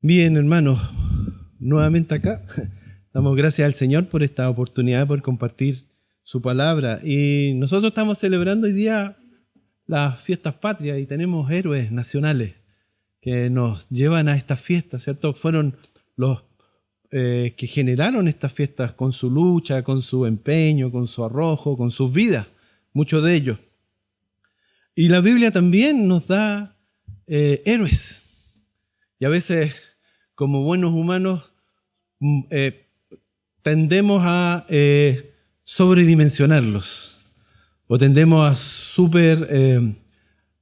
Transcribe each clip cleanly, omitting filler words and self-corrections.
Bien, hermanos, nuevamente acá. Damos gracias al Señor por esta oportunidad de poder compartir su palabra. Y nosotros estamos celebrando hoy día las fiestas patrias y tenemos héroes nacionales que nos llevan a estas fiestas, ¿cierto? Fueron los que generaron estas fiestas con su lucha, con su empeño, con su arrojo, con sus vidas, muchos de ellos. Y la Biblia también nos da héroes. Y a veces, como buenos humanos, tendemos a sobredimensionarlos o tendemos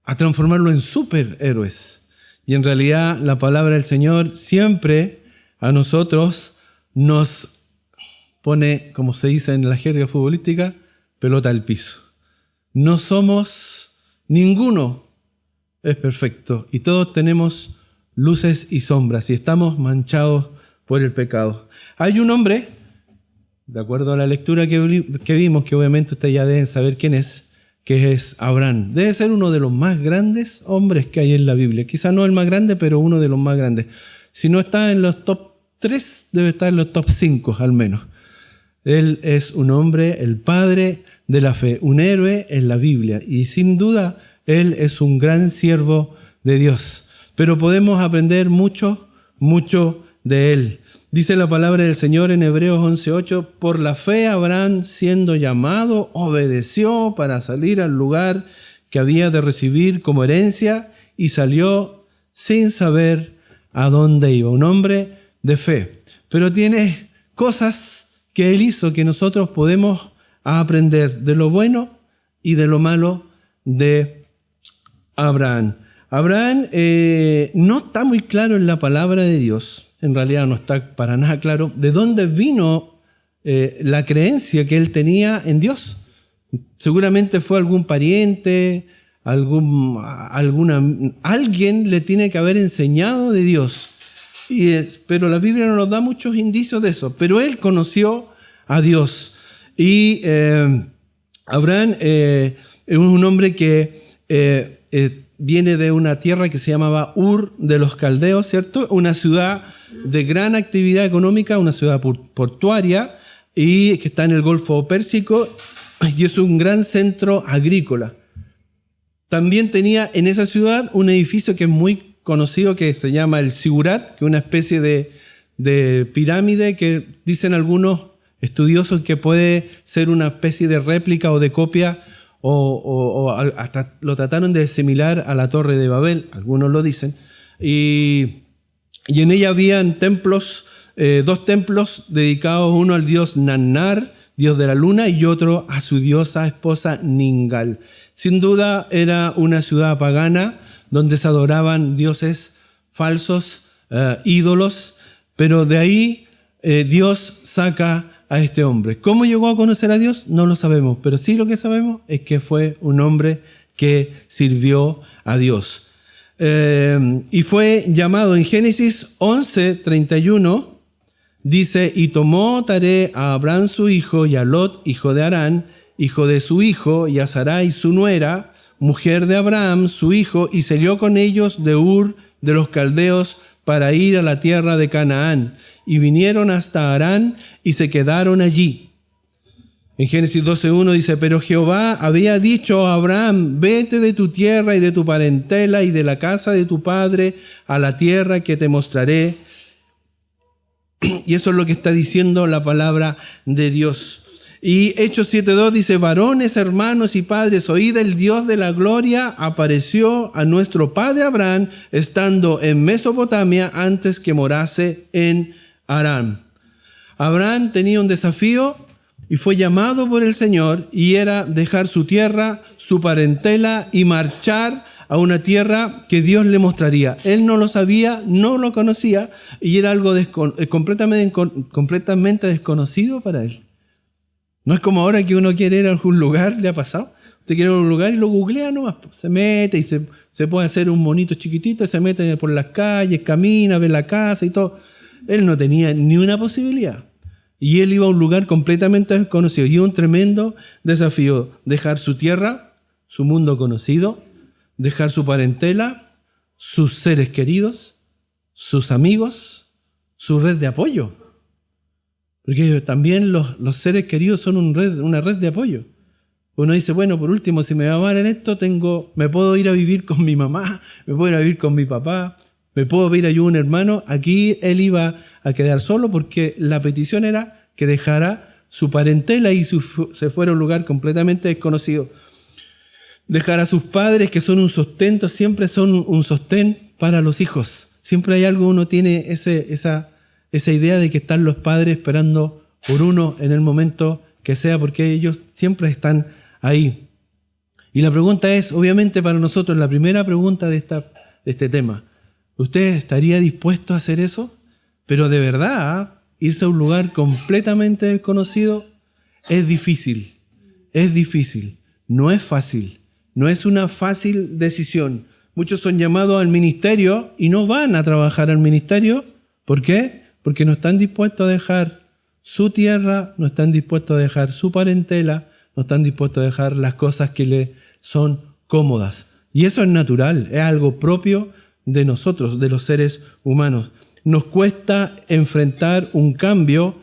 a transformarlos en superhéroes. Y en realidad la palabra del Señor siempre a nosotros nos pone, como se dice en la jerga futbolística, pelota al piso. No somos, ninguno es perfecto y todos tenemos luces y sombras y estamos manchados por el pecado. Hay un hombre, de acuerdo a la lectura que vimos, que obviamente ustedes ya deben saber quién es, que es Abraham. Debe ser uno de los más grandes hombres que hay en la Biblia. Quizá no el más grande, pero uno de los más grandes. Si no está en los top 3, debe estar en los top 5 al menos. Él es un hombre, el padre de la fe, un héroe en la Biblia. Y sin duda, él es un gran siervo de Dios. Pero podemos aprender mucho de él. Dice la palabra del Señor en Hebreos 11:8, por la fe Abraham, siendo llamado, obedeció para salir al lugar que había de recibir como herencia y salió sin saber a dónde iba. Un hombre de fe. Pero tiene cosas que él hizo que nosotros podemos aprender de lo bueno y de lo malo de Abraham. Abraham no está muy claro en la palabra de Dios. En realidad no está para nada claro de dónde vino la creencia que él tenía en Dios. Seguramente fue algún pariente, alguien le tiene que haber enseñado de Dios. Pero la Biblia no nos da muchos indicios de eso. Pero él conoció a Dios. Y Abraham es un hombre que viene de una tierra que se llamaba Ur de los Caldeos, ¿cierto? Una ciudad de gran actividad económica, una ciudad portuaria y que está en el Golfo Pérsico y es un gran centro agrícola. También tenía en esa ciudad un edificio que es muy conocido que se llama el Zigurat, que es una especie de pirámide que dicen algunos estudiosos que puede ser una especie de réplica o de copia o hasta lo trataron de asimilar a la Torre de Babel, algunos lo dicen, y en ella habían templos, 2 templos dedicados, uno al dios Nannar, dios de la luna, y otro a su diosa esposa Ningal. Sin duda era una ciudad pagana donde se adoraban dioses falsos, ídolos, pero de ahí Dios saca a este hombre. ¿Cómo llegó a conocer a Dios? No lo sabemos, pero sí lo que sabemos es que fue un hombre que sirvió a Dios. Y fue llamado en Génesis 11:31, dice, y tomó Taré a Abraham su hijo y a Lot, hijo de Harán, hijo de su hijo, y a Sarai su nuera, mujer de Abraham su hijo, y salió con ellos de Ur de los Caldeos para ir a la tierra de Canaán. Y vinieron hasta Harán y se quedaron allí. En Génesis 12:1 dice, pero Jehová había dicho a Abraham, vete de tu tierra y de tu parentela y de la casa de tu padre a la tierra que te mostraré. Y eso es lo que está diciendo la palabra de Dios. Y Hechos 7:2 dice, varones, hermanos y padres, oíd, el Dios de la gloria apareció a nuestro padre Abraham estando en Mesopotamia antes que morase en Harán. Abraham tenía un desafío y fue llamado por el Señor y era dejar su tierra, su parentela y marchar a una tierra que Dios le mostraría. Él no lo sabía, no lo conocía y era algo completamente desconocido para él. No es como ahora que uno quiere ir a algún lugar, ¿le ha pasado? Usted quiere ir a un lugar y lo googlea nomás, se mete y se puede hacer un monito chiquitito, se mete por las calles, camina, ve la casa y todo. Él no tenía ni una posibilidad. Y él iba a un lugar completamente desconocido. Y un tremendo desafío, dejar su tierra, su mundo conocido, dejar su parentela, sus seres queridos, sus amigos, su red de apoyo. Porque también los seres queridos son una red de apoyo. Uno dice, bueno, por último, si me va mal en esto, me puedo ir a vivir con mi mamá, me puedo ir a vivir con mi papá, me puedo pedir ayuda a un hermano. Aquí él iba a quedar solo porque la petición era que dejara su parentela y se fuera a un lugar completamente desconocido. Dejar a sus padres, que son un sustento, siempre son un sostén para los hijos. Siempre hay algo, uno tiene esa idea de que están los padres esperando por uno en el momento que sea, porque ellos siempre están ahí. Y la pregunta es, obviamente para nosotros, la primera pregunta de este tema, ¿usted estaría dispuesto a hacer eso? Pero de verdad, irse a un lugar completamente desconocido es difícil, no es fácil, no es una fácil decisión. Muchos son llamados al ministerio y no van a trabajar al ministerio. ¿Por qué? Porque no están dispuestos a dejar su tierra, no están dispuestos a dejar su parentela, no están dispuestos a dejar las cosas que le son cómodas. Y eso es natural, es algo propio de nosotros, de los seres humanos. Nos cuesta enfrentar un cambio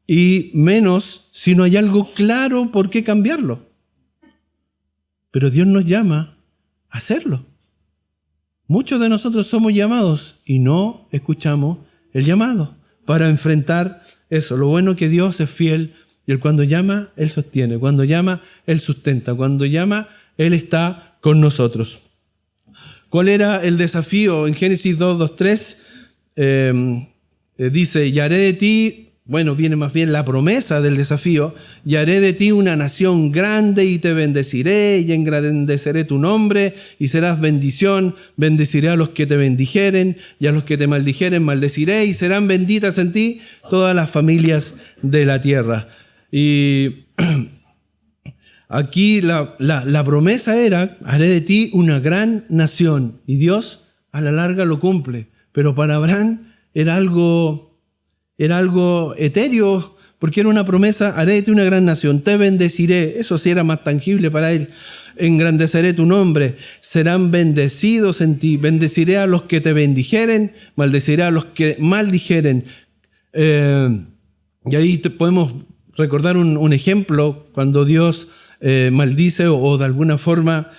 y menos si no hay algo claro por qué cambiarlo. Pero Dios nos llama a hacerlo. Muchos de nosotros somos llamados y no escuchamos el llamado para enfrentar eso. Lo bueno es que Dios es fiel y Él cuando llama, Él sostiene. Cuando llama, Él sustenta. Cuando llama, Él está con nosotros. ¿Cuál era el desafío? En Génesis 2:3 dice, y haré de ti, bueno, viene más bien la promesa del desafío, y haré de ti una nación grande y te bendeciré y engrandeceré tu nombre y serás bendición, bendeciré a los que te bendijeren y a los que te maldijeren maldeciré y serán benditas en ti todas las familias de la tierra. Y aquí la promesa era, haré de ti una gran nación, y Dios a la larga lo cumple, pero para Abraham era algo etéreo, porque era una promesa, haré de ti una gran nación, te bendeciré, eso sí era más tangible para él, engrandeceré tu nombre, serán bendecidos en ti, bendeciré a los que te bendijeren, maldeciré a los que maldijeren. Y ahí podemos recordar un ejemplo, cuando Dios maldice o de alguna forma,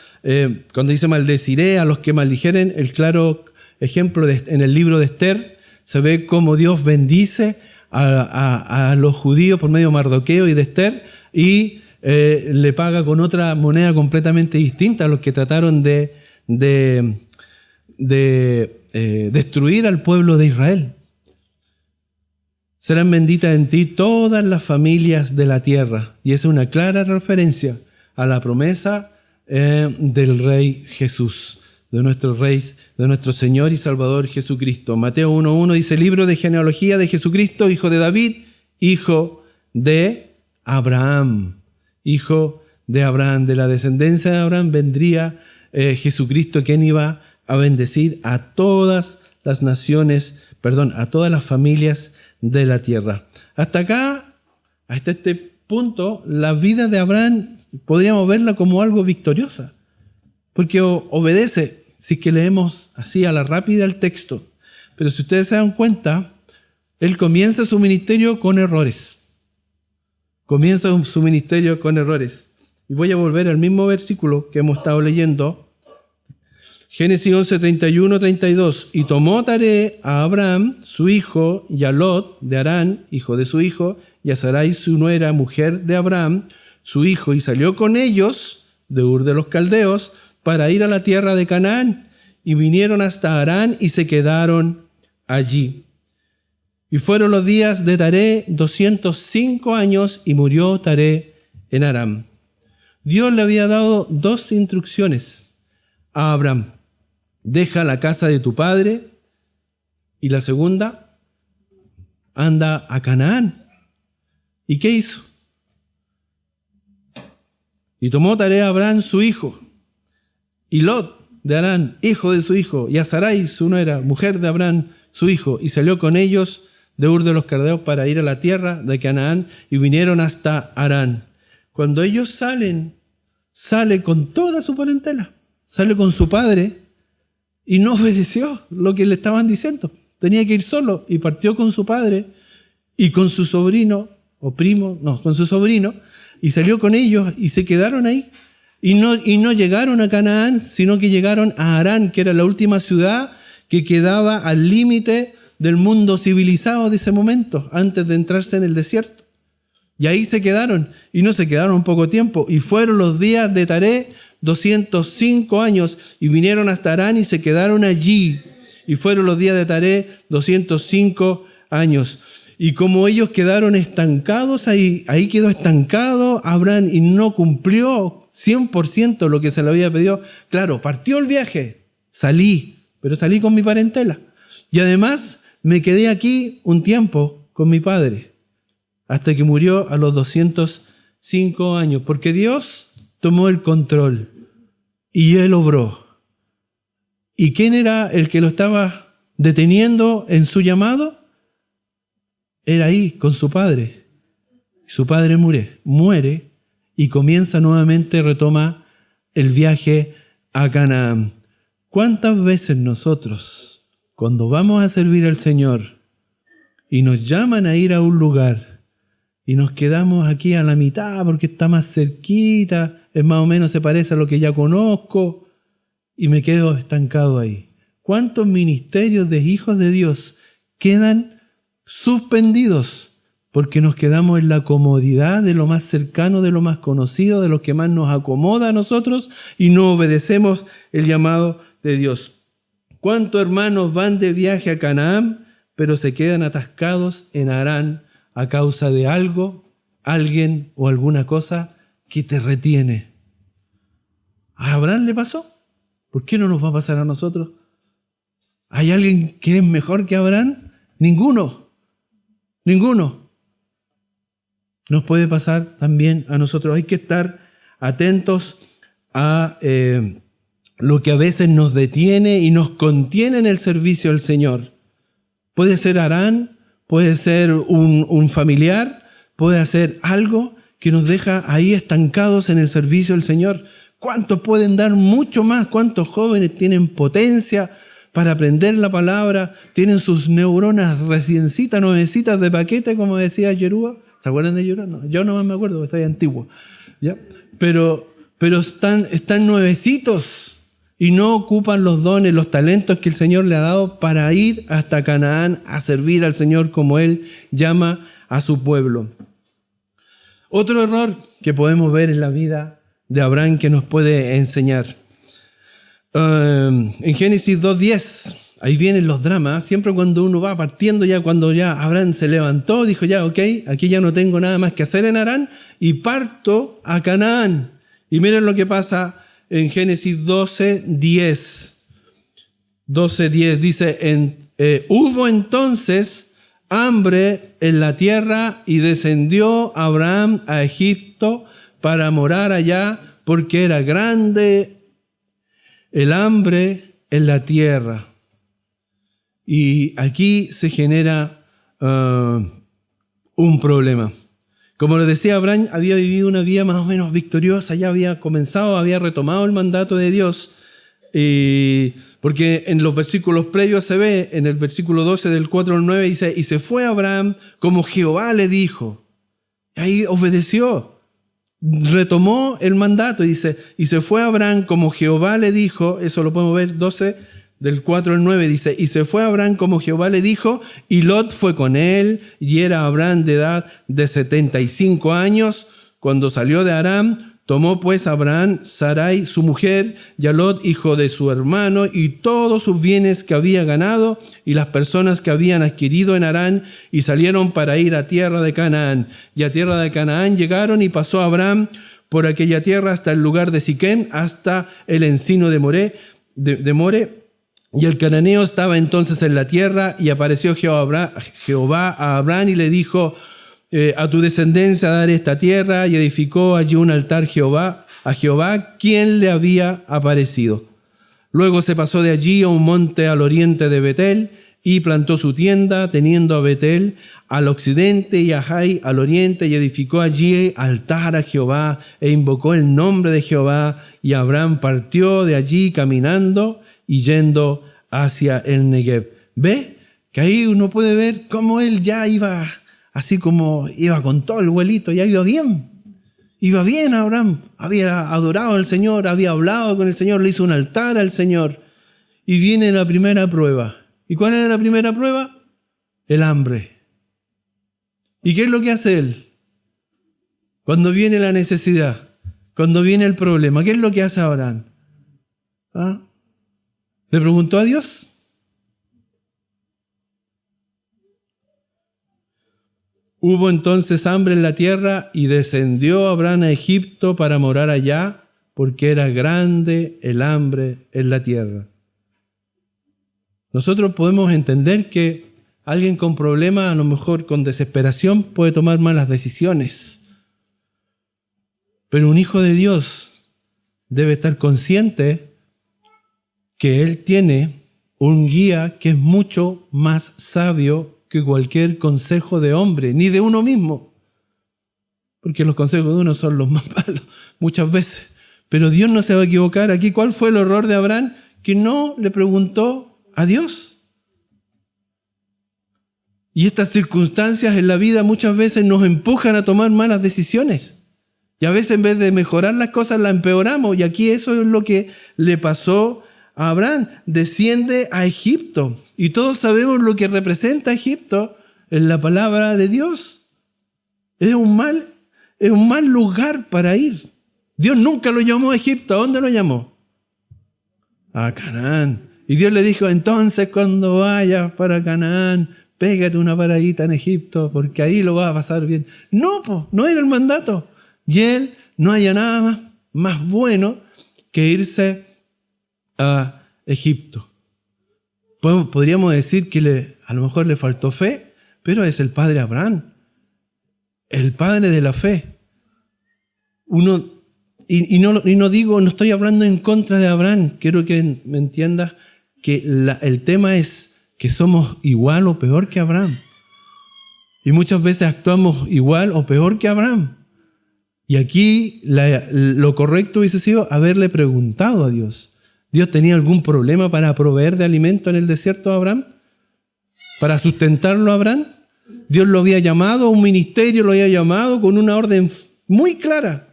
cuando dice maldeciré a los que maldijeren, el claro ejemplo en el libro de Esther, se ve cómo Dios bendice a los judíos por medio de Mardoqueo y de Esther y le paga con otra moneda completamente distinta a los que trataron de destruir al pueblo de Israel. Serán benditas en ti todas las familias de la tierra. Y esa es una clara referencia a la promesa del Rey Jesús, de nuestro Rey, de nuestro Señor y Salvador Jesucristo. Mateo 1:1 dice, libro de genealogía de Jesucristo, hijo de David, hijo de Abraham. Hijo de Abraham, de la descendencia de Abraham vendría Jesucristo, quien iba a bendecir a todas las naciones, a todas las familias de la tierra. Hasta acá, hasta este punto, la vida de Abraham podríamos verla como algo victoriosa, porque obedece, si es que leemos así a la rápida el texto. Pero si ustedes se dan cuenta, él comienza su ministerio con errores. Y voy a volver al mismo versículo que hemos estado leyendo. Génesis 11:31-32. Y tomó Taré a Abraham, su hijo, y a Lot de Harán, hijo de su hijo, y a Sarai, su nuera, mujer de Abraham, su hijo, y salió con ellos de Ur de los Caldeos para ir a la tierra de Canaán. Y vinieron hasta Harán y se quedaron allí. Y fueron los días de Taré 205 años y murió Taré en Aram. Dios le había dado dos instrucciones a Abraham. Deja la casa de tu padre. Y la segunda, anda a Canaán. ¿Y qué hizo? Y tomó Taré a Abraham su hijo, y Lot de Harán, hijo de su hijo, y a Sarai su nuera, mujer de Abraham su hijo, y salió con ellos de Ur de los Caldeos para ir a la tierra de Canaán, y vinieron hasta Harán. Cuando ellos sale con toda su parentela, sale con su padre, y no obedeció lo que le estaban diciendo. tenía que ir solo y partió con su padre y con su sobrino, o primo, no, con su sobrino, y salió con ellos y se quedaron ahí. Y no llegaron a Canaán, sino que llegaron a Harán, que era la última ciudad que quedaba al límite del mundo civilizado de ese momento, antes de entrarse en el desierto. Y ahí se quedaron, y no se quedaron poco tiempo, y fueron los días de Taré 205 años, y vinieron hasta Harán y se quedaron allí, y fueron los días de Taré 205 años. Y como ellos quedaron estancados, ahí quedó estancado Abraham y no cumplió 100% lo que se le había pedido. Claro, partió el viaje, salí, pero salí con mi parentela. Y además me quedé aquí un tiempo con mi padre, hasta que murió a los 205 años, porque Dios tomó el control y Él obró. ¿Y quién era el que lo estaba deteniendo en su llamado? Era ahí, con su padre. Su padre muere y comienza nuevamente, retoma el viaje a Canaán. ¿Cuántas veces nosotros, cuando vamos a servir al Señor y nos llaman a ir a un lugar y nos quedamos aquí a la mitad porque está más cerquita, es más o menos se parece a lo que ya conozco y me quedo estancado ahí? ¿Cuántos ministerios de hijos de Dios quedan suspendidos porque nos quedamos en la comodidad de lo más cercano, de lo más conocido, de lo que más nos acomoda a nosotros y no obedecemos el llamado de Dios? ¿Cuántos hermanos van de viaje a Canaán pero se quedan atascados en Harán a causa de algo, alguien o alguna cosa que te retiene? ¿A Abraham le pasó? ¿Por qué no nos va a pasar a nosotros? ¿Hay alguien que es mejor que Abraham? Ninguno. Nos puede pasar también a nosotros. Hay que estar atentos a lo que a veces nos detiene y nos contiene en el servicio al Señor. Puede ser Harán, puede ser un familiar, puede ser algo que nos deja ahí estancados en el servicio al Señor. ¿Cuántos pueden dar mucho más? ¿Cuántos jóvenes tienen potencia para aprender la palabra? Tienen sus neuronas reciencitas, nuevecitas de paquete, como decía Yerúa. ¿Se acuerdan de Yerúa? No, yo no me acuerdo, estoy antiguo. ¿Ya? Pero están nuevecitos y no ocupan los dones, los talentos que el Señor le ha dado para ir hasta Canaán a servir al Señor como Él llama a su pueblo. Otro error que podemos ver en la vida de Abraham que nos puede enseñar. En Génesis 2:10, ahí vienen los dramas. Siempre cuando uno va partiendo, ya cuando ya Abraham se levantó, dijo ya, ok, aquí ya no tengo nada más que hacer en Harán y parto a Canaán. Y miren lo que pasa en Génesis 12:10. 12:10 dice, hubo entonces hambre en la tierra y descendió Abraham a Egipto para morar allá porque era grande el hambre en la tierra. Y aquí se genera un problema. Como les decía, Abraham había vivido una vida más o menos victoriosa, ya había comenzado, había retomado el mandato de Dios. Porque en los versículos previos se ve, en el versículo 12 del 4 al 9 dice, y se fue Abraham como Jehová le dijo. Y ahí obedeció. Retomó el mandato y dice, y se fue Abraham como Jehová le dijo, eso lo podemos ver 12 del 4 al 9, dice, y se fue Abraham como Jehová le dijo, y Lot fue con él, y era Abraham de edad de 75 años, cuando salió de Aram. Tomó pues Abraham Sarai su mujer, y a Lot hijo de su hermano, y todos sus bienes que había ganado, y las personas que habían adquirido en Harán, y salieron para ir a tierra de Canaán. Y a tierra de Canaán llegaron, y pasó Abraham por aquella tierra hasta el lugar de Siquem, hasta el encino de More. Y el cananeo estaba entonces en la tierra, y apareció Jehová a Abraham y le dijo, a tu descendencia daré esta tierra, y edificó allí un altar a Jehová, quien le había aparecido. Luego se pasó de allí a un monte al oriente de Betel, y plantó su tienda, teniendo a Betel al occidente y a Jai al oriente, y edificó allí altar a Jehová, e invocó el nombre de Jehová, y Abraham partió de allí caminando y yendo hacia el Negev. ¿Ve que ahí uno puede ver cómo él ya iba, así como iba con todo el vuelito, ya iba bien. Iba bien Abraham, había adorado al Señor, había hablado con el Señor, le hizo un altar al Señor. Y viene la primera prueba. ¿Y cuál era la primera prueba? El hambre. ¿Y qué es lo que hace él? Cuando viene la necesidad, cuando viene el problema, ¿qué es lo que hace Abraham? ¿Ah? ¿Le preguntó a Dios? Hubo entonces hambre en la tierra y descendió Abraham a Egipto para morar allá, porque era grande el hambre en la tierra. Nosotros podemos entender que alguien con problemas, a lo mejor con desesperación, puede tomar malas decisiones. Pero un hijo de Dios debe estar consciente que él tiene un guía que es mucho más sabio que cualquier consejo de hombre, ni de uno mismo. Porque los consejos de uno son los más malos, muchas veces. Pero Dios no se va a equivocar. Aquí, ¿cuál fue el error de Abraham? Que no le preguntó a Dios. Y estas circunstancias en la vida muchas veces nos empujan a tomar malas decisiones. Y a veces en vez de mejorar las cosas, las empeoramos. Y aquí eso es lo que le pasó a Abraham. Desciende a Egipto. Y todos sabemos lo que representa Egipto en la palabra de Dios. Es un mal lugar para ir. Dios nunca lo llamó a Egipto. ¿A dónde lo llamó? A Canaán. Y Dios le dijo, entonces cuando vayas para Canaán, pégate una paradita en Egipto, porque ahí lo vas a pasar bien. No, no era el mandato. Y él no haya nada más bueno que irse a Egipto. Podríamos decir que a lo mejor le faltó fe, pero es el padre Abraham, el padre de la fe. No estoy hablando en contra de Abraham, quiero que me entiendas que el tema es que somos igual o peor que Abraham. Y muchas veces actuamos igual o peor que Abraham. Y aquí lo correcto hubiese sido haberle preguntado a Dios. ¿Dios tenía algún problema para proveer de alimento en el desierto a Abraham? ¿Para sustentarlo a Abraham? Dios lo había llamado a un ministerio, lo había llamado con una orden muy clara.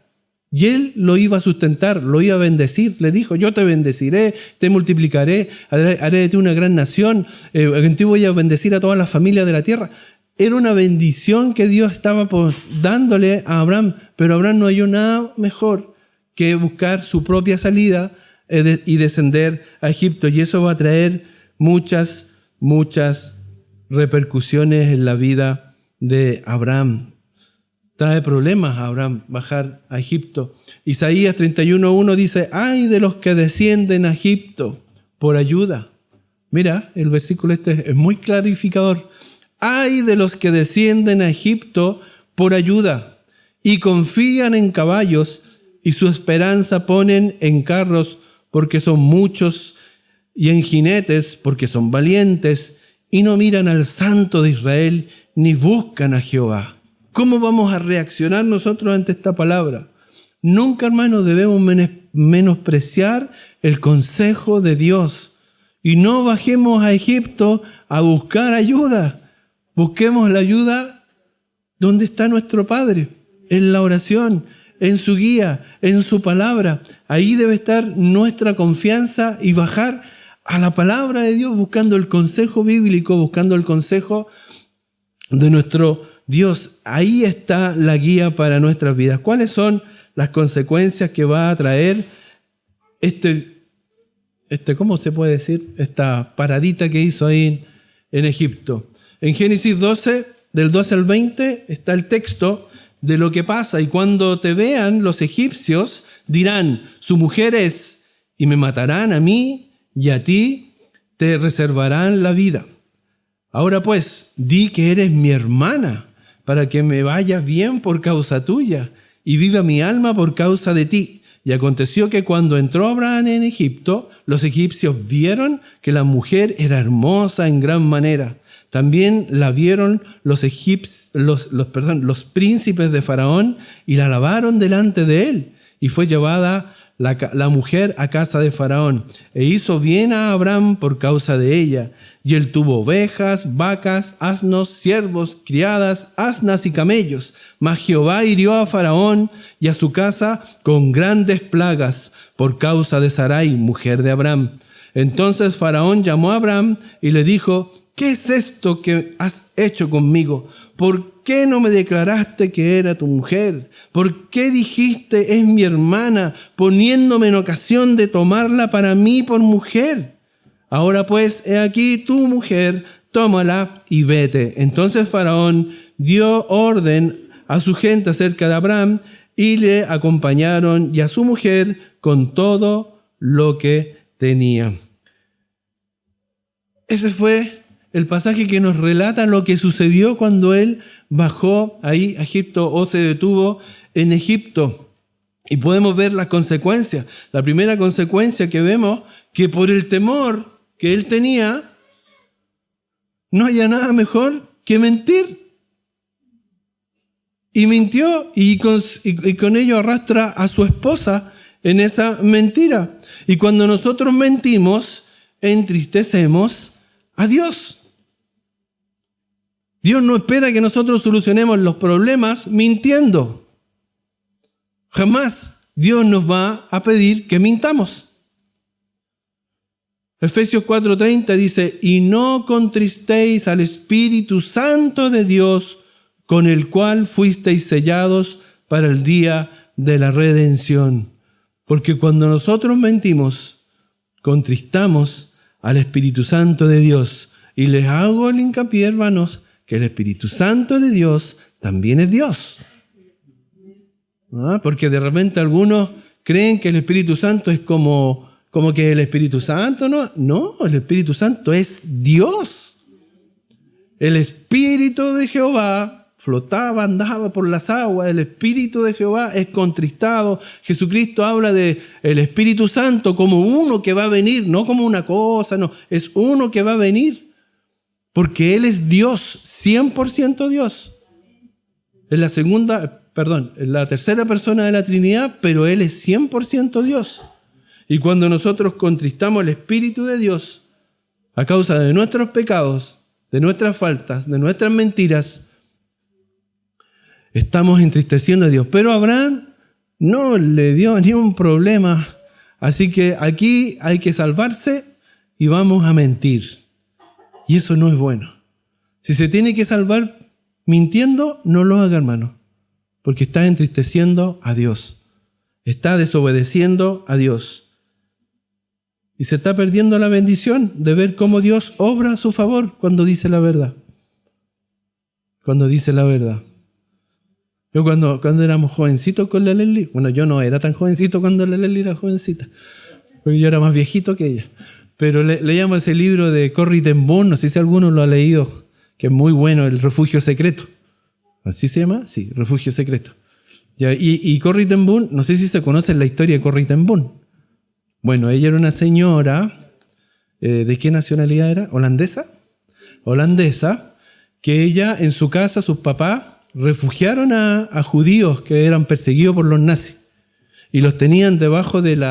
Y él lo iba a sustentar, lo iba a bendecir. Le dijo, yo te bendeciré, te multiplicaré, haré de ti una gran nación, en ti voy a bendecir a todas las familias de la tierra. Era una bendición que Dios estaba dándole a Abraham, pero Abraham no halló nada mejor que buscar su propia salida y descender a Egipto. Y eso va a traer muchas repercusiones en la vida de Abraham. Trae problemas a Abraham bajar a Egipto. Isaías 31:1 dice, ¡ay de los que descienden a Egipto por ayuda! Mira, el versículo este es muy clarificador. ¡Ay de los que descienden a Egipto por ayuda y confían en caballos y su esperanza ponen en carros porque son muchos y en jinetes porque son valientes y no miran al Santo de Israel ni buscan a Jehová! ¿Cómo vamos a reaccionar nosotros ante esta palabra? Nunca, hermanos, debemos menospreciar el consejo de Dios. Y no bajemos a Egipto a buscar ayuda. Busquemos la ayuda donde está nuestro Padre, en la oración, en su guía, en su palabra. Ahí debe estar nuestra confianza y bajar a la palabra de Dios buscando el consejo bíblico, buscando el consejo de nuestro Dios. Ahí está la guía para nuestras vidas. ¿Cuáles son las consecuencias que va a traer ¿cómo se puede decir? Esta paradita que hizo ahí en Egipto. En Génesis 12, del 12 al 20, está el texto de lo que pasa. Y cuando te vean los egipcios, dirán, su mujer es, y me matarán a mí y a ti, te reservarán la vida. Ahora pues, di que eres mi hermana, para que me vaya bien por causa tuya, y viva mi alma por causa de ti. Y aconteció que cuando entró Abraham en Egipto, los egipcios vieron que la mujer era hermosa en gran manera. También la vieron los príncipes de Faraón y la alabaron delante de él. Y fue llevada la mujer a casa de Faraón, e hizo bien a Abram por causa de ella. Y él tuvo ovejas, vacas, asnos, siervos, criadas, asnas y camellos. Mas Jehová hirió a Faraón y a su casa con grandes plagas por causa de Sarai, mujer de Abram. Entonces Faraón llamó a Abram y le dijo: ¿qué es esto que has hecho conmigo? ¿Por qué no me declaraste que era tu mujer? ¿Por qué dijiste es mi hermana, poniéndome en ocasión de tomarla para mí por mujer? Ahora pues, he aquí tu mujer, tómala y vete. Entonces Faraón dio orden a su gente acerca de Abram y le acompañaron y a su mujer con todo lo que tenía. Ese fue el pasaje que nos relata lo que sucedió cuando él bajó ahí a Egipto o se detuvo en Egipto. Y podemos ver las consecuencias. La primera consecuencia que vemos, que por el temor que él tenía, no haya nada mejor que mentir. Y mintió y con ello arrastra a su esposa en esa mentira. Y cuando nosotros mentimos, entristecemos a Dios. Dios no espera que nosotros solucionemos los problemas mintiendo. Jamás Dios nos va a pedir que mintamos. Efesios 4:30 dice: y no contristéis al Espíritu Santo de Dios, con el cual fuisteis sellados para el día de la redención. Porque cuando nosotros mentimos, contristamos al Espíritu Santo de Dios. Y les hago el hincapié, hermanos, que el Espíritu Santo de Dios también es Dios. Porque de repente algunos creen que el Espíritu Santo es como que el Espíritu Santo, no, el Espíritu Santo es Dios. El Espíritu de Jehová flotaba, andaba por las aguas. El Espíritu de Jehová es contristado. Jesucristo habla de el Espíritu Santo como uno que va a venir, no como una cosa, no, es uno que va a venir. Porque Él es Dios, 100% Dios. Es la tercera persona de la Trinidad, pero Él es 100% Dios. Y cuando nosotros contristamos el Espíritu de Dios a causa de nuestros pecados, de nuestras faltas, de nuestras mentiras, estamos entristeciendo a Dios. Pero Abraham no le dio ni un problema. Así que aquí hay que salvarse y vamos a mentir. Y eso no es bueno. Si se tiene que salvar mintiendo, no lo haga, hermano. Porque está entristeciendo a Dios. Está desobedeciendo a Dios. Y se está perdiendo la bendición de ver cómo Dios obra a su favor cuando dice la verdad. Cuando dice la verdad. Yo cuando éramos jovencitos con la Leslie, bueno, yo no era tan jovencito cuando la Leslie era jovencita, porque yo era más viejito que ella. Pero leíamos ese libro de Corrie ten Boom, no sé si alguno lo ha leído, que es muy bueno, El Refugio Secreto. ¿Así se llama? Sí, Refugio Secreto. Y Corrie ten Boom, no sé si se conoce la historia de Corrie ten Boom. Bueno, ella era una señora, ¿de qué nacionalidad era? ¿Holandesa? Holandesa, que ella en su casa, sus papás, refugiaron a judíos que eran perseguidos por los nazis. Y los tenían debajo del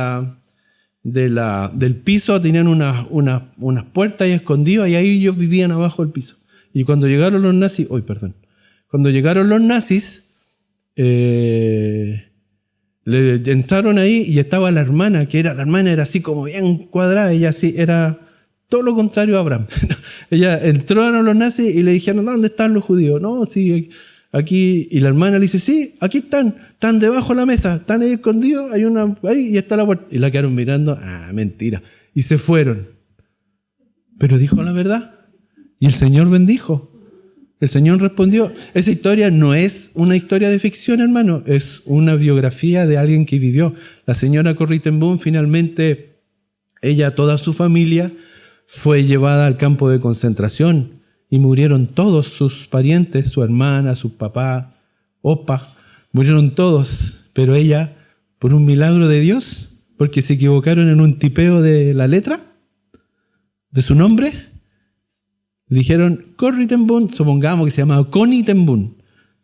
piso, tenían unas puertas ahí escondidas y ahí ellos vivían abajo del piso. Y cuando llegaron los nazis, le entraron ahí y estaba la hermana, la hermana era así como bien cuadrada, ella así era todo lo contrario a Abraham. Ella entraron los nazis y le dijeron: ¿dónde están los judíos? No, sí, aquí. Y la hermana le dice: sí, aquí están debajo de la mesa, están ahí escondidos, hay una ahí y está la puerta. Y la quedaron mirando, mentira. Y se fueron. Pero dijo la verdad. Y el Señor bendijo. El Señor respondió. Esa historia no es una historia de ficción, hermano, es una biografía de alguien que vivió. La señora Corrie ten Boom, finalmente, ella, toda su familia, fue llevada al campo de concentración y murieron todos sus parientes, su hermana, su papá, opa, murieron todos. Pero ella, por un milagro de Dios, porque se equivocaron en un tipeo de la letra de su nombre, dijeron Corrie ten Boom, supongamos que se llamaba Connie ten Boom.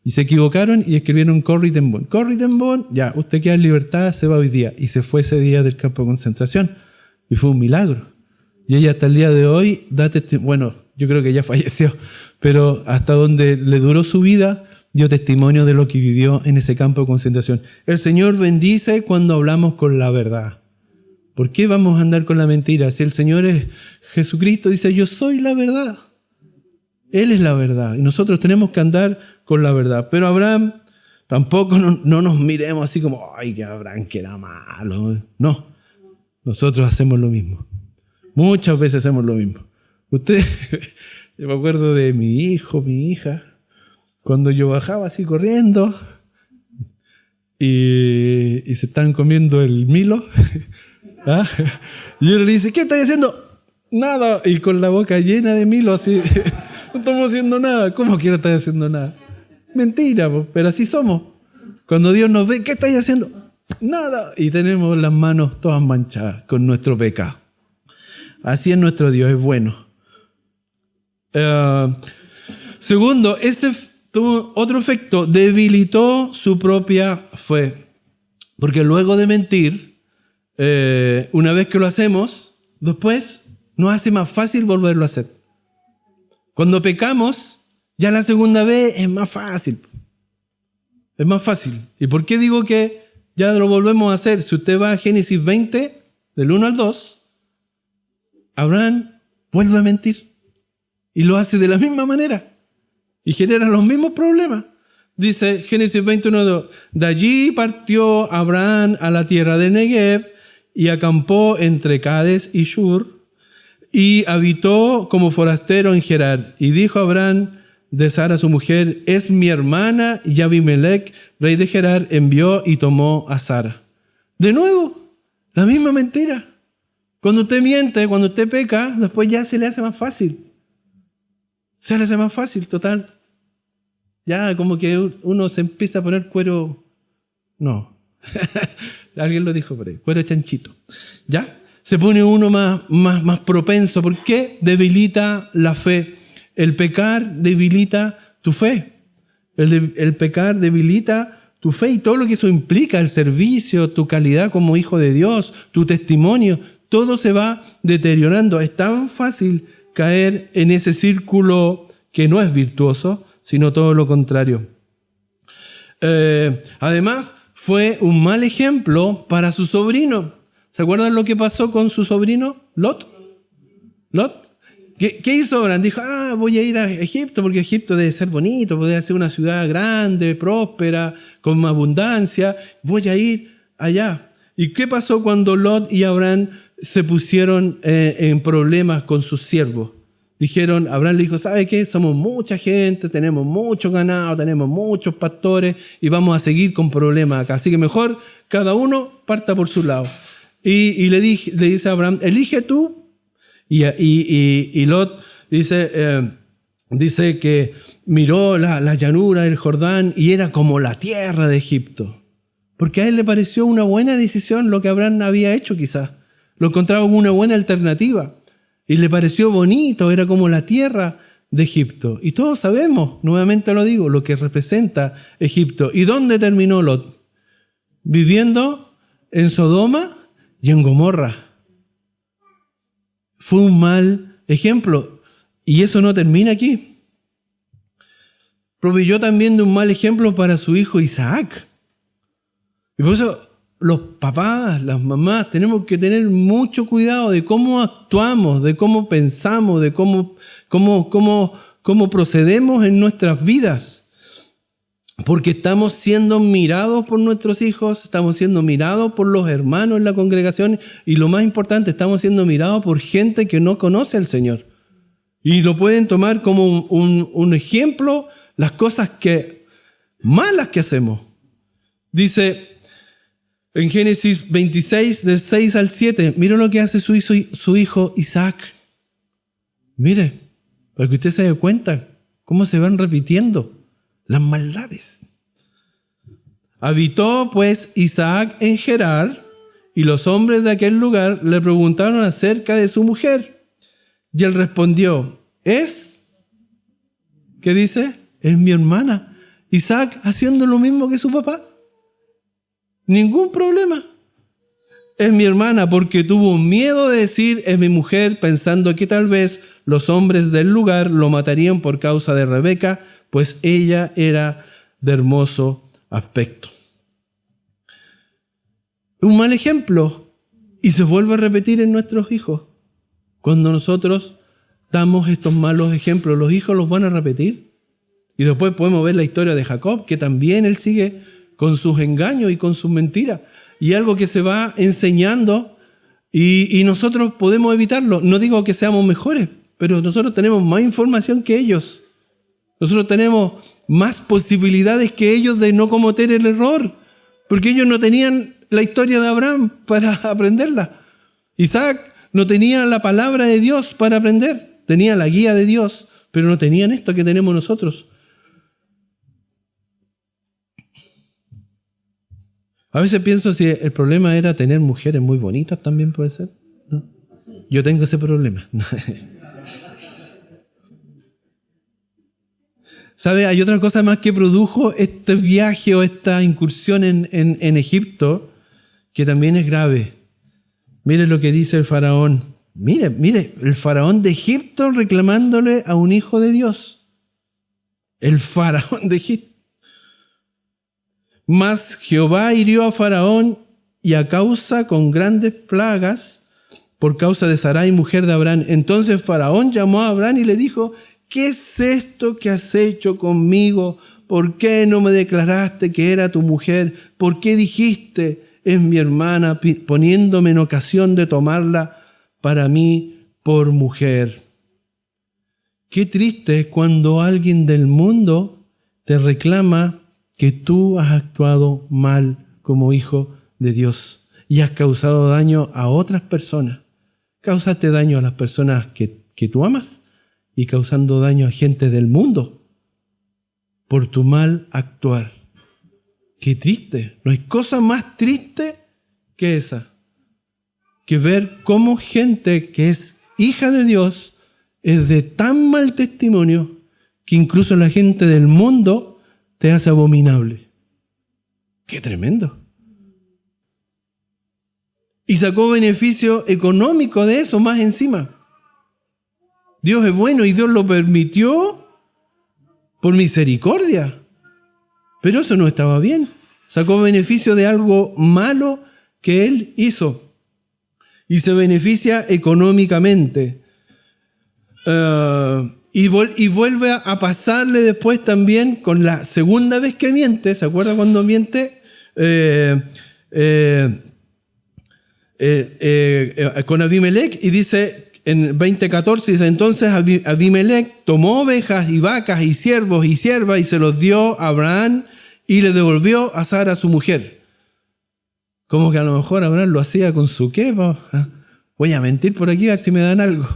Y se equivocaron y escribieron Corrie ten Boom. Corrie ten Boom, ya, usted queda en libertad, se va hoy día. Y se fue ese día del campo de concentración. Y fue un milagro. Y ella hasta el día de hoy da testimonio. Bueno, yo creo que ya falleció, pero hasta donde le duró su vida, dio testimonio de lo que vivió en ese campo de concentración. El Señor bendice cuando hablamos con la verdad. ¿Por qué vamos a andar con la mentira? Si el Señor es Jesucristo, dice, yo soy la verdad. Él es la verdad. Y nosotros tenemos que andar con la verdad. Pero Abraham, tampoco no nos miremos así como, ay, que Abraham que era malo. No, nosotros hacemos lo mismo. Muchas veces hacemos lo mismo. Usted, yo me acuerdo de mi hijo, mi hija, cuando yo bajaba así corriendo y se estaban comiendo el Milo, ¿ah? Y yo le dice, ¿qué estás haciendo? Nada. Y con la boca llena de Milo, así, no estamos haciendo nada. ¿Cómo que no estás haciendo nada? Mentira, pero así somos. Cuando Dios nos ve, ¿qué estás haciendo? Nada. Y tenemos las manos todas manchadas con nuestro pecado. Así es nuestro Dios, es bueno. Segundo, ese tuvo otro efecto, debilitó su propia fe. Porque luego de mentir, una vez que lo hacemos, después nos hace más fácil volverlo a hacer. Cuando pecamos, ya la segunda vez es más fácil. Es más fácil. ¿Y por qué digo que ya lo volvemos a hacer? Si usted va a Génesis 20, del 1 al 2, Abraham vuelve a mentir. Y lo hace de la misma manera. Y genera los mismos problemas. Dice Génesis 21:2. De allí partió Abraham a la tierra de Negev y acampó entre Cades y Shur y habitó como forastero en Gerar. Y dijo Abraham de Sara su mujer, es mi hermana. Y Abimelech, rey de Gerar, envió y tomó a Sara. De nuevo, la misma mentira. Cuando usted miente, cuando usted peca, después ya se le hace más fácil. Se le hace más fácil, total. Ya como que uno se empieza a poner cuero... No. Alguien lo dijo por ahí. Cuero chanchito. ¿Ya? Se pone uno más propenso. ¿Por qué? Debilita la fe. El pecar debilita tu fe. El pecar debilita tu fe y todo lo que eso implica, el servicio, tu calidad como hijo de Dios, tu testimonio, todo se va deteriorando. Es tan fácil caer en ese círculo que no es virtuoso, sino todo lo contrario. Además, fue un mal ejemplo para su sobrino. ¿Se acuerdan lo que pasó con su sobrino? Lot. ¿Qué hizo Abraham? Dijo, voy a ir a Egipto porque Egipto debe ser bonito, debe ser una ciudad grande, próspera, con abundancia. Voy a ir allá. ¿Y qué pasó cuando Lot y Abraham se pusieron en problemas con sus siervos? Dijeron, Abraham le dijo, ¿sabe qué? Somos mucha gente, tenemos mucho ganado, tenemos muchos pastores y vamos a seguir con problemas acá. Así que mejor cada uno parta por su lado. Y le dice a Abraham, elige tú. Y Lot dice que miró la llanura del Jordán y era como la tierra de Egipto. Porque a él le pareció una buena decisión lo que Abraham había hecho quizás. Lo encontraba como una buena alternativa. Y le pareció bonito, era como la tierra de Egipto. Y todos sabemos, nuevamente lo digo, lo que representa Egipto. ¿Y dónde terminó Lot? Viviendo en Sodoma y en Gomorra. Fue un mal ejemplo. Y eso no termina aquí. Proveyó también de un mal ejemplo para su hijo Isaac. Y por eso los papás, las mamás, tenemos que tener mucho cuidado de cómo actuamos, de cómo pensamos, de cómo procedemos en nuestras vidas. Porque estamos siendo mirados por nuestros hijos, estamos siendo mirados por los hermanos en la congregación y lo más importante, estamos siendo mirados por gente que no conoce al Señor. Y lo pueden tomar como un ejemplo las cosas malas que hacemos. Dice en Génesis 26, del 6 al 7, mire lo que hace su hijo Isaac. Mire, para que usted se dé cuenta cómo se van repitiendo las maldades. Habitó pues Isaac en Gerar, y los hombres de aquel lugar le preguntaron acerca de su mujer. Y él respondió, ¿qué dice? Es mi hermana. Isaac haciendo lo mismo que su papá. Ningún problema. Es mi hermana porque tuvo miedo de decir es mi mujer, pensando que tal vez los hombres del lugar lo matarían por causa de Rebeca, pues ella era de hermoso aspecto. Un mal ejemplo, y se vuelve a repetir en nuestros hijos. Cuando nosotros damos estos malos ejemplos, los hijos los van a repetir. Y después podemos ver la historia de Jacob, que también él sigue con sus engaños y con sus mentiras. Y algo que se va enseñando y nosotros podemos evitarlo. No digo que seamos mejores, pero nosotros tenemos más información que ellos. Nosotros tenemos más posibilidades que ellos de no cometer el error, porque ellos no tenían la historia de Abraham para aprenderla. Isaac no tenía la palabra de Dios para aprender. Tenía la guía de Dios, pero no tenían esto que tenemos nosotros. A veces pienso si el problema era tener mujeres muy bonitas, también puede ser, ¿no? Yo tengo ese problema. ¿Sabe? Hay otra cosa más que produjo este viaje o esta incursión en Egipto, que también es grave. Mire lo que dice el faraón. Mire, el faraón de Egipto reclamándole a un hijo de Dios. El faraón de Egipto. Mas Jehová hirió a Faraón y a causa con grandes plagas por causa de Sarai, mujer de Abraham. Entonces Faraón llamó a Abraham y le dijo: ¿qué es esto que has hecho conmigo? ¿Por qué no me declaraste que era tu mujer? ¿Por qué dijiste es mi hermana, poniéndome en ocasión de tomarla para mí por mujer? Qué triste es cuando alguien del mundo te reclama que tú has actuado mal como hijo de Dios y has causado daño a otras personas. Causaste daño a las personas que tú amas y causando daño a gente del mundo por tu mal actuar. Qué triste. No hay cosa más triste que esa. Que ver cómo gente que es hija de Dios es de tan mal testimonio que incluso la gente del mundo te hace abominable. ¡Qué tremendo! Y sacó beneficio económico de eso más encima. Dios es bueno y Dios lo permitió por misericordia. Pero eso no estaba bien. Sacó beneficio de algo malo que él hizo. Y se beneficia económicamente. Y vuelve a pasarle después también con la segunda vez que miente. ¿Se acuerda cuando miente? Con Abimelech, y dice en 20:14, dice: entonces Abimelech tomó ovejas y vacas y siervos y siervas y se los dio a Abraham y le devolvió a Sara su mujer. Como que a lo mejor Abraham lo hacía con su qué. Voy a mentir por aquí a ver si me dan algo.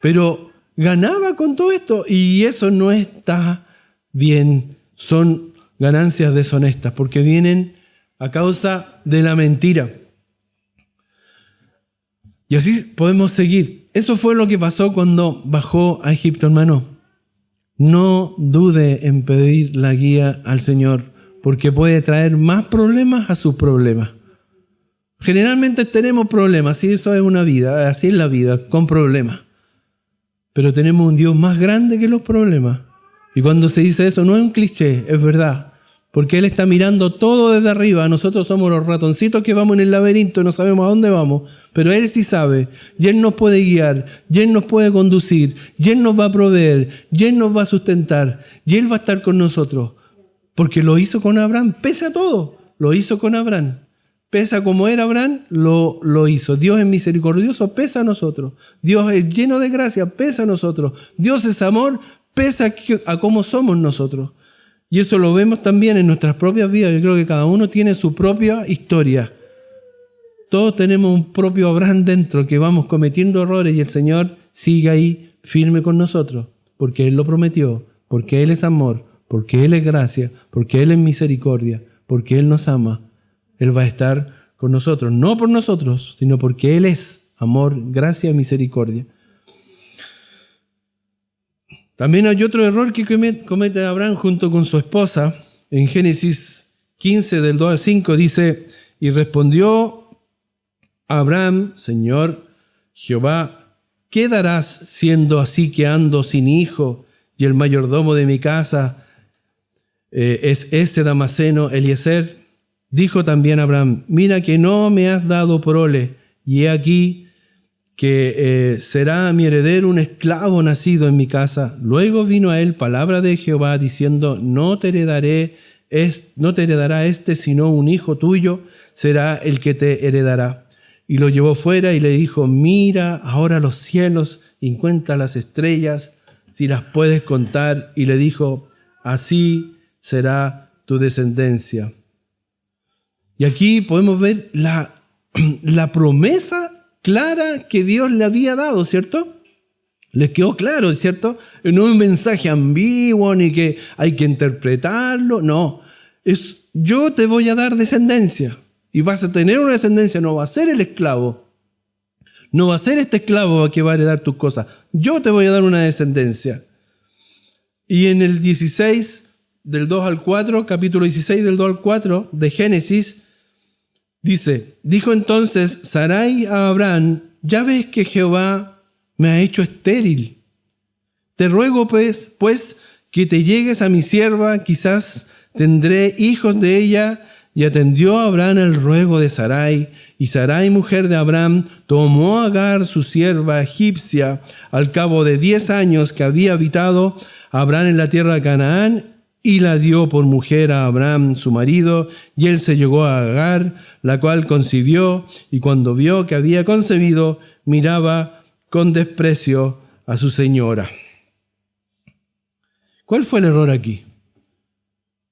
Pero ganaba con todo esto y eso no está bien. Son ganancias deshonestas porque vienen a causa de la mentira. Y así podemos seguir. Eso fue lo que pasó cuando bajó a Egipto, hermano. No dude en pedir la guía al Señor porque puede traer más problemas a sus problemas. Generalmente tenemos problemas, y eso es una vida, así es la vida, con problemas. Pero tenemos un Dios más grande que los problemas. Y cuando se dice eso, no es un cliché, es verdad. Porque Él está mirando todo desde arriba. Nosotros somos los ratoncitos que vamos en el laberinto y no sabemos a dónde vamos. Pero Él sí sabe. Y Él nos puede guiar. Y Él nos puede conducir. Y Él nos va a proveer. Y Él nos va a sustentar. Y Él va a estar con nosotros. Porque lo hizo con Abraham. Pese a todo, lo hizo con Abraham. Pese a como era Abraham, lo hizo. Dios es misericordioso, pese a nosotros. Dios es lleno de gracia, pese a nosotros. Dios es amor, pese a cómo somos nosotros. Y eso lo vemos también en nuestras propias vidas. Yo creo que cada uno tiene su propia historia. Todos tenemos un propio Abraham dentro que vamos cometiendo errores y el Señor sigue ahí firme con nosotros. Porque Él lo prometió, porque Él es amor, porque Él es gracia, porque Él es misericordia, porque Él nos ama. Él va a estar con nosotros, no por nosotros, sino porque Él es amor, gracia y misericordia. También hay otro error que comete Abraham junto con su esposa. En Génesis 15, del 2 al 5, dice: y respondió Abraham: Señor Jehová, ¿qué darás siendo así que ando sin hijo y el mayordomo de mi casa es ese Damaseno Eliezer? Dijo también Abraham: mira que no me has dado prole, y he aquí que será mi heredero un esclavo nacido en mi casa. Luego vino a él palabra de Jehová diciendo: no te heredará este, sino un hijo tuyo será el que te heredará. Y lo llevó fuera y le dijo: mira ahora los cielos y cuenta las estrellas, si las puedes contar. Y le dijo: así será tu descendencia. Y aquí podemos ver la promesa clara que Dios le había dado, ¿cierto? Les quedó claro, ¿cierto? No es un mensaje ambiguo ni que hay que interpretarlo, no. Es: yo te voy a dar descendencia y vas a tener una descendencia, no va a ser el esclavo. No va a ser este esclavo que va a heredar tus cosas. Yo te voy a dar una descendencia. Y en el 16, del 2 al 4, capítulo 16, del 2 al 4 de Génesis, dice: dijo entonces Sarai a Abraham: ya ves que Jehová me ha hecho estéril. Te ruego pues que te llegues a mi sierva, quizás tendré hijos de ella. Y atendió a Abraham el ruego de Sarai. Y Sarai, mujer de Abraham, tomó a Agar, su sierva egipcia, al cabo de 10 años que había habitado Abraham en la tierra de Canaán, y la dio por mujer a Abraham, su marido, y él se llegó a Agar, la cual concibió, y cuando vio que había concebido, miraba con desprecio a su señora. ¿Cuál fue el error aquí?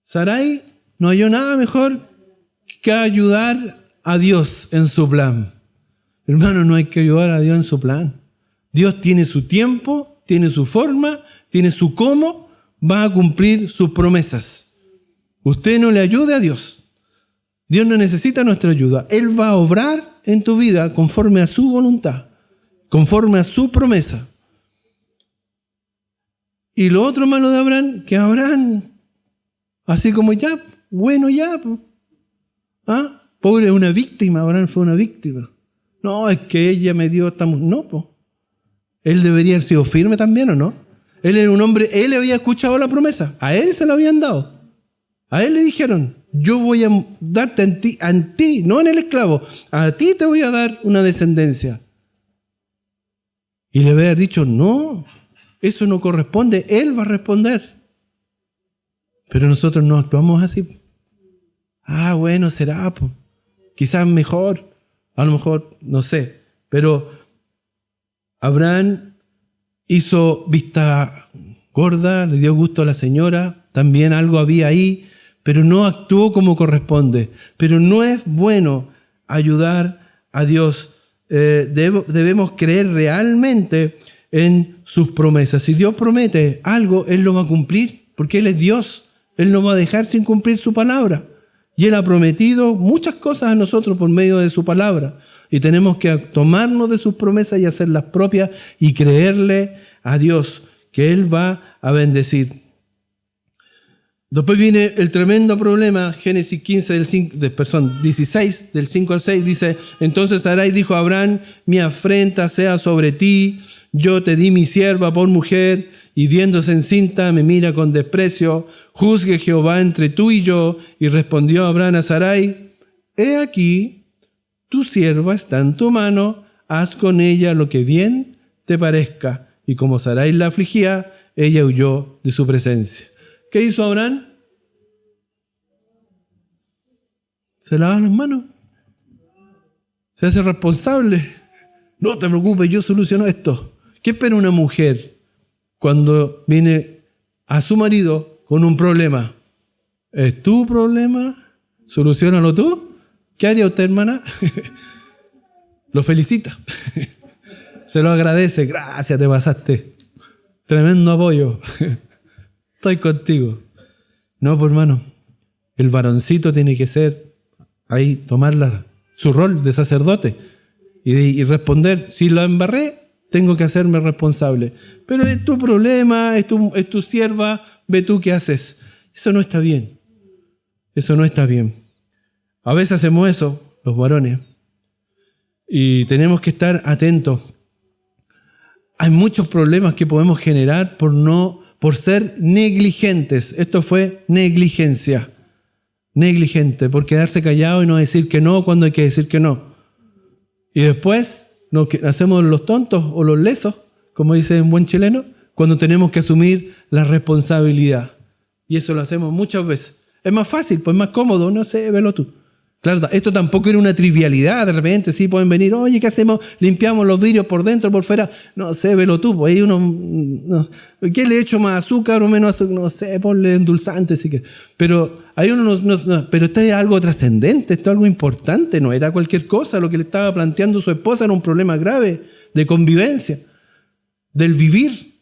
Sarai no halló nada mejor que ayudar a Dios en su plan. Hermano, no hay que ayudar a Dios en su plan. Dios tiene su tiempo, tiene su forma, tiene su cómo va a cumplir sus promesas. Usted no le ayude a Dios. Dios no necesita nuestra ayuda. Él va a obrar en tu vida conforme a su voluntad, conforme a su promesa. Y lo otro malo de Abraham, que Abraham, así como ya, bueno ya, ¿ah? Pobre, una víctima, Abraham fue una víctima. No, es que ella me dio esta mujer. No, pues. Él debería haber sido firme también, ¿o no? Él era un hombre, él había escuchado la promesa, a él se la habían dado. A él le dijeron: yo voy a darte a ti, no en el esclavo, a ti te voy a dar una descendencia. Y le había dicho: no, eso no corresponde, él va a responder. Pero nosotros no actuamos así. Ah, bueno, será, pues. Quizás mejor, a lo mejor, no sé. Pero Abraham hizo vista gorda, le dio gusto a la señora, también algo había ahí, pero no actuó como corresponde. Pero no es bueno ayudar a Dios. Debemos creer realmente en sus promesas. Si Dios promete algo, Él lo va a cumplir, porque Él es Dios. Él no va a dejar sin cumplir su palabra. Y Él ha prometido muchas cosas a nosotros por medio de su palabra. Y tenemos que tomarnos de sus promesas y hacerlas propias y creerle a Dios que Él va a bendecir. Después viene el tremendo problema. Génesis 16, del 5 al 6, dice: entonces Sarai dijo a Abraham: mi afrenta sea sobre ti, yo te di mi sierva por mujer, y viéndose encinta me mira con desprecio. Juzgue Jehová entre tú y yo. Y respondió Abraham a Sarai: he aquí, tu sierva está en tu mano, haz con ella lo que bien te parezca. Y como Sarai la afligía, ella huyó de su presencia. ¿Qué hizo Abraham? Se lava las manos. Se hace responsable. No te preocupes, yo soluciono esto. ¿Qué espera una mujer cuando viene a su marido con un problema? ¿Es tu problema? Soluciónalo tú. ¿Qué haría usted, hermana? Lo felicita. Se lo agradece. Gracias, te pasaste. Tremendo apoyo. Estoy contigo. No, pues hermano. El varoncito tiene que ser ahí, tomar su rol de sacerdote y responder: si lo embarré, tengo que hacerme responsable. Pero es tu problema, es tu sierva, ve tú qué haces. Eso no está bien. Eso no está bien. A veces hacemos eso, los varones, y tenemos que estar atentos. Hay muchos problemas que podemos generar por ser negligentes. Esto fue negligencia. Negligente, por quedarse callado y no decir que no cuando hay que decir que no. Y después nos hacemos los tontos o los lesos, como dice en buen chileno, cuando tenemos que asumir la responsabilidad. Y eso lo hacemos muchas veces. Es más fácil, pues más cómodo, no sé, velo tú. Claro, esto tampoco era una trivialidad, de repente sí pueden venir, oye, ¿qué hacemos? Limpiamos los vidrios por dentro, por fuera. No sé, velo tú, pues ahí uno, no, ¿qué le echo más azúcar o menos azúcar? No sé, ponle endulzante si quieres. Pero ahí uno pero esto es algo trascendente, esto es algo importante, no era cualquier cosa. Lo que le estaba planteando su esposa era un problema grave de convivencia, del vivir.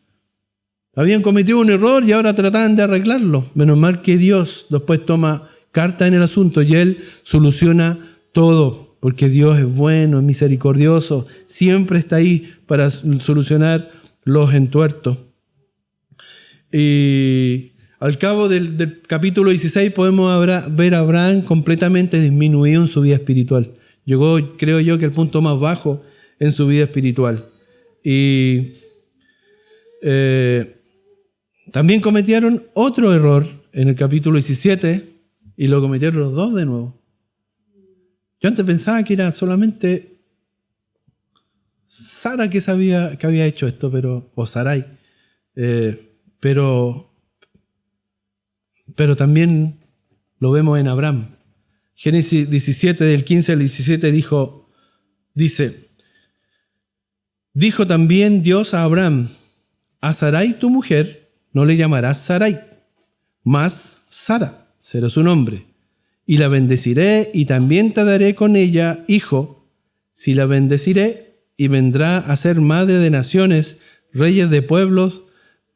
Habían cometido un error y ahora trataban de arreglarlo. Menos mal que Dios después toma carta en el asunto y Él soluciona todo, porque Dios es bueno, es misericordioso, siempre está ahí para solucionar los entuertos. Y al cabo del capítulo 16 podemos ver a Abraham completamente disminuido en su vida espiritual. Llegó, creo yo, que el punto más bajo en su vida espiritual. Y también cometieron otro error en el capítulo 17, y lo cometieron los dos de nuevo. Yo antes pensaba que era solamente Sara que había hecho esto, o Sarai. Pero también lo vemos en Abraham. Génesis 17, del 15 al 17, dijo también Dios a Abraham, a Sarai tu mujer no le llamarás Sarai, mas Sara será su nombre, y la bendeciré y también te daré con ella hijo, si la bendeciré y vendrá a ser madre de naciones, reyes de pueblos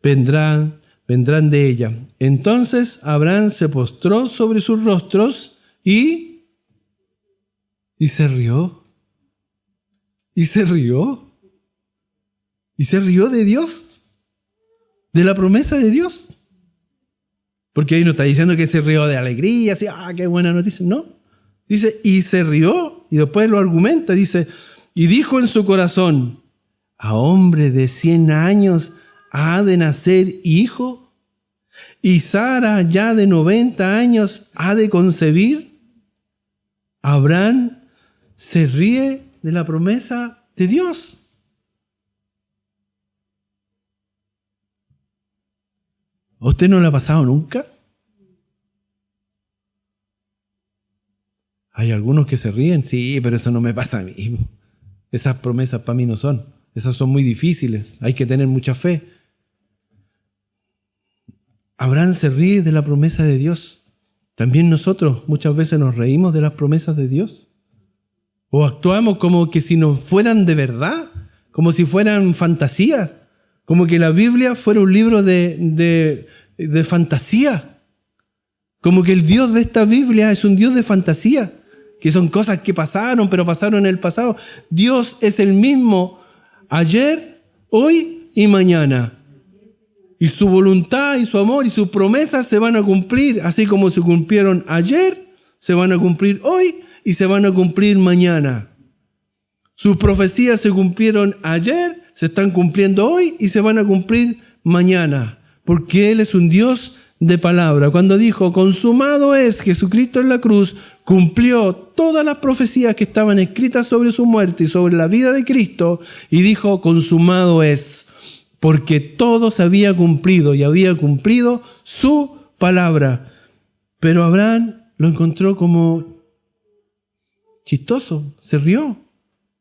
vendrán de ella. Entonces Abraham se postró sobre sus rostros y se rió. Y se rió. Y se rió de Dios, de la promesa de Dios. Porque ahí no está diciendo que se rió de alegría, así, qué buena noticia. No. Dice, y se rió, y después lo argumenta, dice, y dijo en su corazón, ¿a hombre de 100 años ha de nacer hijo? ¿Y Sara ya de 90 años ha de concebir? Abraham se ríe de la promesa de Dios. ¿A usted no le ha pasado nunca? Hay algunos que se ríen, sí, pero eso no me pasa a mí. Esas promesas para mí no son. Esas son muy difíciles. Hay que tener mucha fe. Abraham se ríe de la promesa de Dios. También nosotros muchas veces nos reímos de las promesas de Dios. O actuamos como que si no fueran de verdad, como si fueran fantasías. Como que la Biblia fuera un libro de fantasía. Como que el Dios de esta Biblia es un Dios de fantasía. Que son cosas que pasaron, pero pasaron en el pasado. Dios es el mismo ayer, hoy y mañana. Y su voluntad y su amor y sus promesas se van a cumplir. Así como se cumplieron ayer, se van a cumplir hoy y se van a cumplir mañana. Sus profecías se cumplieron ayer, se están cumpliendo hoy y se van a cumplir mañana. Porque Él es un Dios de palabra. Cuando dijo, consumado es, Jesucristo en la cruz cumplió todas las profecías que estaban escritas sobre su muerte y sobre la vida de Cristo, y dijo, consumado es, porque todo se había cumplido y había cumplido su palabra. Pero Abraham lo encontró como chistoso, se rió.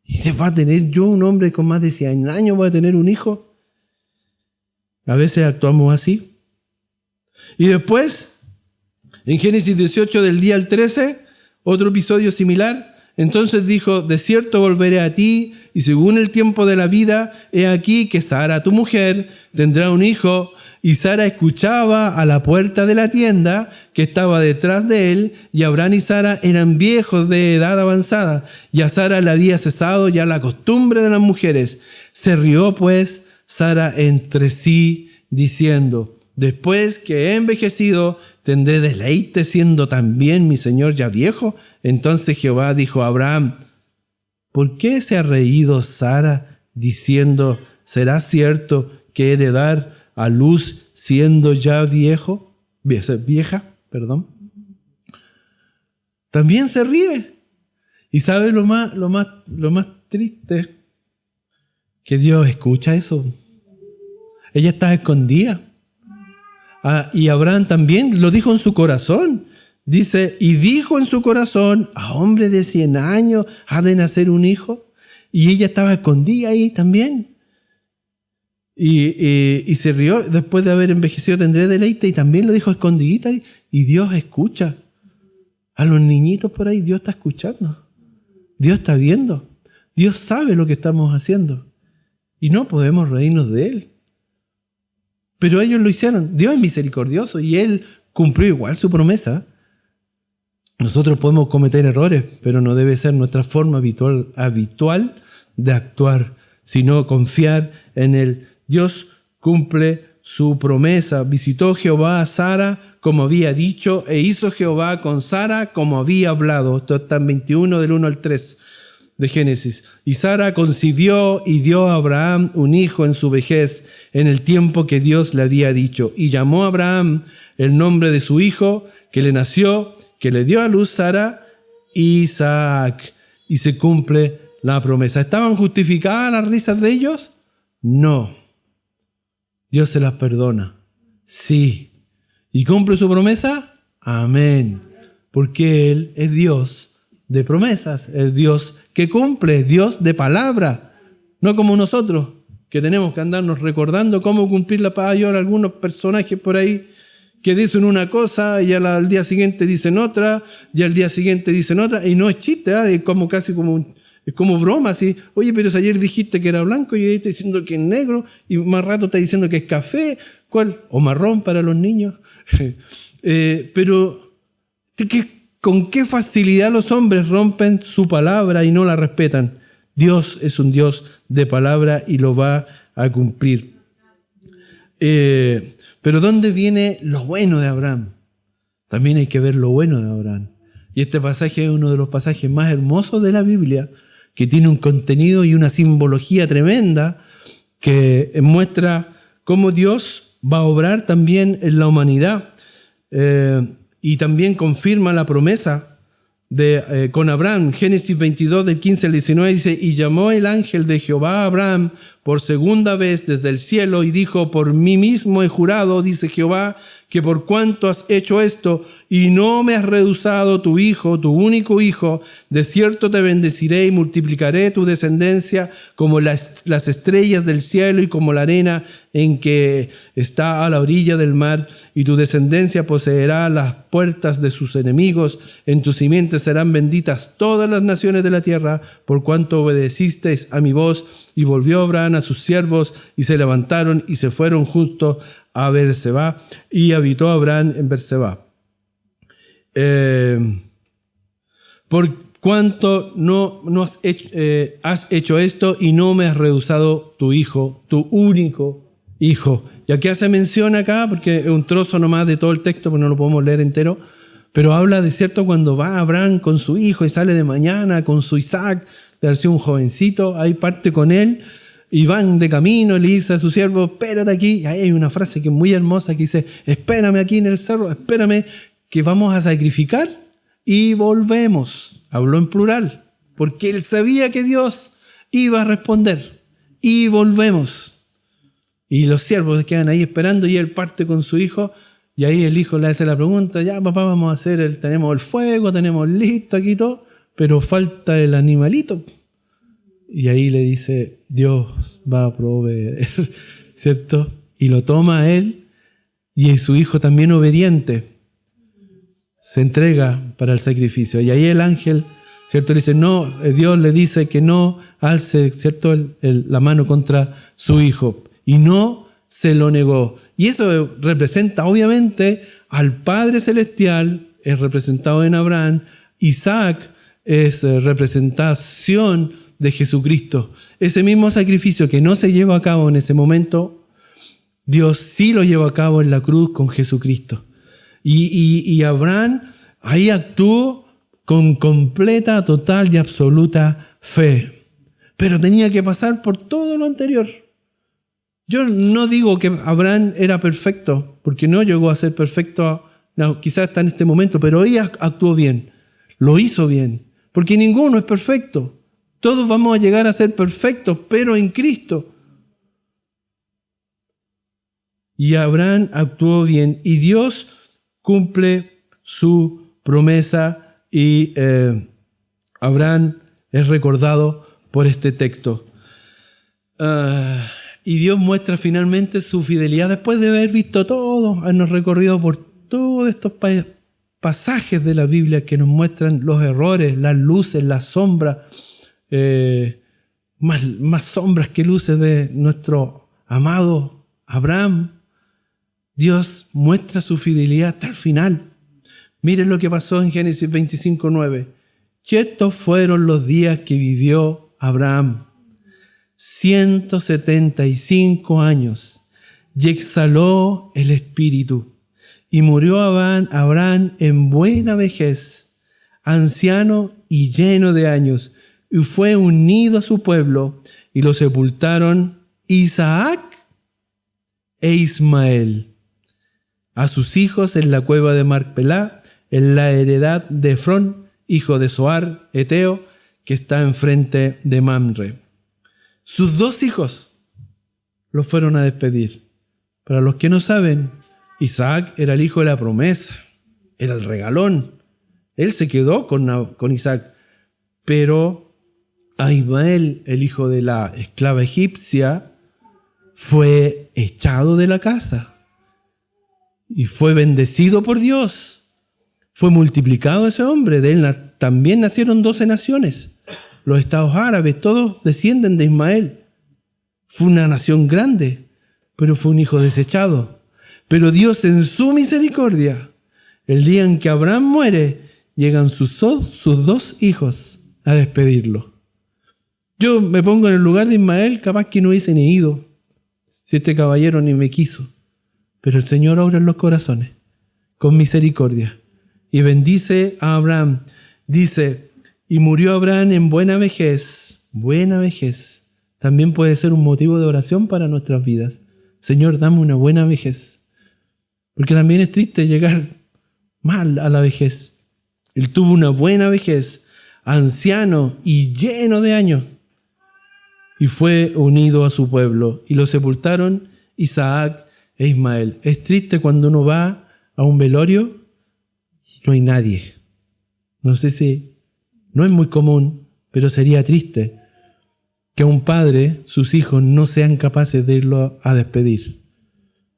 Y dice, ¿va a tener yo, un hombre con más de 100 años, voy a tener un hijo? A veces actuamos así. Y después, en Génesis 18, del día al 13, otro episodio similar, Entonces dijo, de cierto volveré a ti, y según el tiempo de la vida, he aquí que Sara, tu mujer, tendrá un hijo. Y Sara escuchaba a la puerta de la tienda que estaba detrás de él, y Abraham y Sara eran viejos de edad avanzada, y a Sara le había cesado ya la costumbre de las mujeres. Se rió pues Sara entre sí, diciendo, después que he envejecido, ¿tendré deleite siendo también mi señor ya viejo? Entonces Jehová dijo a Abraham, ¿por qué se ha reído Sara diciendo, ¿será cierto que he de dar a luz siendo ya vieja? También se ríe. ¿Y sabe lo más triste? Que Dios escucha eso. Ella estaba escondida. Y Abraham también lo dijo en su corazón. Dice, y dijo en su corazón, a hombre de 100 años ha de nacer un hijo. Y ella estaba escondida ahí también. Y se rió, después de haber envejecido tendré deleite, y también lo dijo escondidita, y Dios escucha. A los niñitos por ahí, Dios está escuchando. Dios está viendo. Dios sabe lo que estamos haciendo. Y no podemos reírnos de Él. Pero ellos lo hicieron. Dios es misericordioso y Él cumplió igual su promesa. Nosotros podemos cometer errores, pero no debe ser nuestra forma habitual de actuar, sino confiar en Él. Dios cumple su promesa. Visitó Jehová a Sara como había dicho, e hizo Jehová con Sara como había hablado. Esto está en 21 del 1 al 3 de Génesis. Y Sara concibió y dio a Abraham un hijo en su vejez, en el tiempo que Dios le había dicho. Y llamó a Abraham el nombre de su hijo que le nació, que le dio a luz Sara, Isaac. Y se cumple la promesa. ¿Estaban justificadas las risas de ellos? No. Dios se las perdona. Sí. ¿Y cumple su promesa? Amén. Porque Él es Dios de promesas, es Dios que cumple, Dios de palabra. No como nosotros, que tenemos que andarnos recordando cómo cumplir la palabra. Hay algunos personajes por ahí que dicen una cosa y al día siguiente dicen otra, y al día siguiente dicen otra, y no es chiste, es como casi es como broma, así. Oye, pero si ayer dijiste que era blanco y hoy estás diciendo que es negro, y más rato estás diciendo que es café, ¿cuál? O marrón para los niños. Pero con qué facilidad los hombres rompen su palabra y no la respetan. Dios es un Dios de palabra y lo va a cumplir. Pero ¿dónde viene lo bueno de Abraham? También hay que ver lo bueno de Abraham. Y este pasaje es uno de los pasajes más hermosos de la Biblia, que tiene un contenido y una simbología tremenda que muestra cómo Dios va a obrar también en la humanidad. Y también confirma la promesa con Abraham. Génesis 22, del 15 al 19 dice, y llamó el ángel de Jehová a Abraham por segunda vez desde el cielo y dijo, por mí mismo he jurado, dice Jehová, que por cuanto has hecho esto y no me has rehusado tu hijo, tu único hijo, de cierto te bendeciré y multiplicaré tu descendencia como las estrellas del cielo y como la arena en que está a la orilla del mar, y tu descendencia poseerá las puertas de sus enemigos. En tu simiente serán benditas todas las naciones de la tierra, por cuanto obedecisteis a mi voz. Y volvió Abraham a sus siervos, y se levantaron y se fueron juntos a Berseba, y habitó Abraham en Berseba. Por cuanto no has hecho esto y no me has rehusado tu hijo, tu único hijo. Y aquí hace mención acá, porque es un trozo nomás de todo el texto, porque no lo podemos leer entero, pero habla de cierto cuando va Abraham con su hijo y sale de mañana con su Isaac, de haber sido un jovencito, ahí parte con él, y van de camino, le dice a su siervo, espérate aquí. Y ahí hay una frase que es muy hermosa que dice, espérame aquí en el cerro, espérame que vamos a sacrificar y volvemos. Habló en plural, porque él sabía que Dios iba a responder. Y volvemos. Y los siervos quedan ahí esperando y él parte con su hijo. Y ahí el hijo le hace la pregunta, ya papá, vamos a hacer, tenemos el fuego, tenemos listo aquí todo, pero falta el animalito. Y ahí le dice, Dios va a proveer, ¿cierto? Y lo toma a él, y su hijo también obediente se entrega para el sacrificio. Y ahí el ángel ¿cierto? Le dice, no, Dios le dice que no alce, ¿cierto? La mano contra su hijo. Y no se lo negó. Y eso representa obviamente al Padre Celestial, es representado en Abraham. Isaac es representación de Jesucristo. Ese mismo sacrificio que no se lleva a cabo en ese momento, Dios sí lo lleva a cabo en la cruz con Jesucristo. Y Abraham ahí actuó con completa, total y absoluta fe. Pero tenía que pasar por todo lo anterior. Yo no digo que Abraham era perfecto, porque no llegó a ser perfecto, no, quizás está en este momento, pero ella actuó bien, lo hizo bien, porque ninguno es perfecto. Todos vamos a llegar a ser perfectos, pero en Cristo. Y Abraham actuó bien, y Dios cumple su promesa, y Abraham es recordado por este texto. Y Dios muestra finalmente su fidelidad después de haber visto todo, habernos recorrido por todos estos pasajes de la Biblia que nos muestran los errores, las luces, las sombras, más sombras que luces de nuestro amado Abraham. Dios muestra su fidelidad hasta el final. Miren lo que pasó en Génesis 25:9. Y estos fueron los días que vivió Abraham, 175 años, y exhaló el espíritu, y murió Abraham en buena vejez, anciano y lleno de años, y fue unido a su pueblo, y lo sepultaron Isaac e Ismael, a sus hijos en la cueva de Macpelá, en la heredad de Efrón, hijo de Zoar, Eteo, que está enfrente de Mamre. Sus dos hijos los fueron a despedir. Para los que no saben, Isaac era el hijo de la promesa, era el regalón. Él se quedó con Isaac, pero a Ismael, el hijo de la esclava egipcia, fue echado de la casa y fue bendecido por Dios. Fue multiplicado ese hombre, de él también nacieron 12 naciones. Los estados árabes, todos descienden de Ismael. Fue una nación grande, pero fue un hijo desechado. Pero Dios en su misericordia, el día en que Abraham muere, llegan sus dos hijos a despedirlo. Yo me pongo en el lugar de Ismael, capaz que no hubiese ni ido, si este caballero ni me quiso. Pero el Señor obra en los corazones, con misericordia, y bendice a Abraham. Dice, y murió Abraham en buena vejez. Buena vejez también puede ser un motivo de oración para nuestras vidas. Señor, dame una buena vejez. Porque también es triste llegar mal a la vejez. Él tuvo una buena vejez, anciano y lleno de años. Y fue unido a su pueblo. Y lo sepultaron Isaac e Ismael. Es triste cuando uno va a un velorio y no hay nadie. No sé si, no es muy común, pero sería triste que a un padre, sus hijos, no sean capaces de irlo a despedir.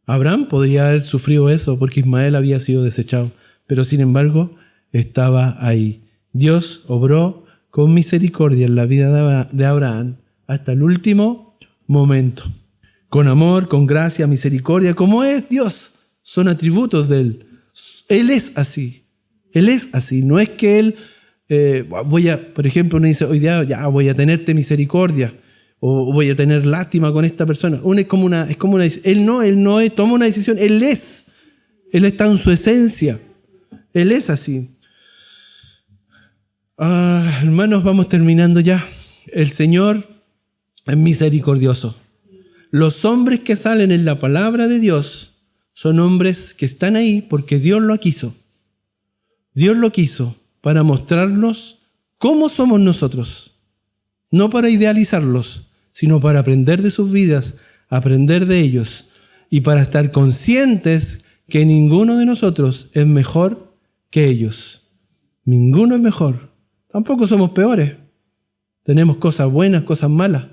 Abraham podría haber sufrido eso porque Ismael había sido desechado, pero sin embargo estaba ahí. Dios obró con misericordia en la vida de Abraham hasta el último momento. Con amor, con gracia, misericordia, como es Dios, son atributos de Él. Él es así. Él es así. No es que Él, por ejemplo, uno dice, hoy día ya voy a tenerte misericordia o voy a tener lástima con esta persona. Él no toma una decisión. Él está en su esencia. Él es así. Hermanos, vamos terminando ya. El Señor es misericordioso. Los hombres que salen en la palabra de Dios son hombres que están ahí porque Dios lo quiso. Dios lo quiso para mostrarnos cómo somos nosotros. No para idealizarlos, sino para aprender de sus vidas, aprender de ellos y para estar conscientes que ninguno de nosotros es mejor que ellos. Ninguno es mejor. Tampoco somos peores. Tenemos cosas buenas, cosas malas.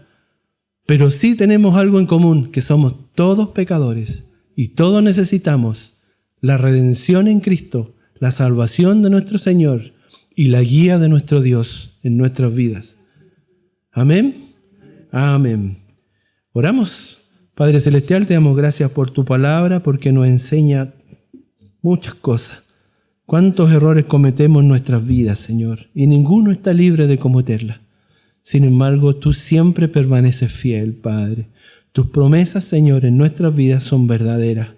Pero sí tenemos algo en común, que somos todos pecadores y todos necesitamos la redención en Cristo, la salvación de nuestro Señor y la guía de nuestro Dios en nuestras vidas. Amén. Amén. Oramos. Padre Celestial, te damos gracias por tu palabra, porque nos enseña muchas cosas. Cuántos errores cometemos en nuestras vidas, Señor, y ninguno está libre de cometerlas. Sin embargo, tú siempre permaneces fiel, Padre. Tus promesas, Señor, en nuestras vidas son verdaderas.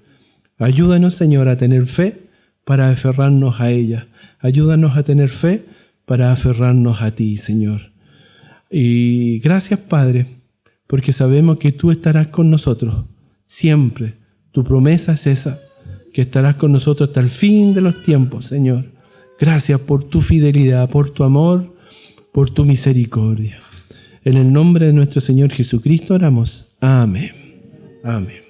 Ayúdanos, Señor, a tener fe para aferrarnos a ellas. Ayúdanos a tener fe para aferrarnos a ti, Señor. Y gracias, Padre, porque sabemos que tú estarás con nosotros siempre. Tu promesa es esa, que estarás con nosotros hasta el fin de los tiempos, Señor. Gracias por tu fidelidad, por tu amor, por tu misericordia. En el nombre de nuestro Señor Jesucristo oramos. Amén. Amén.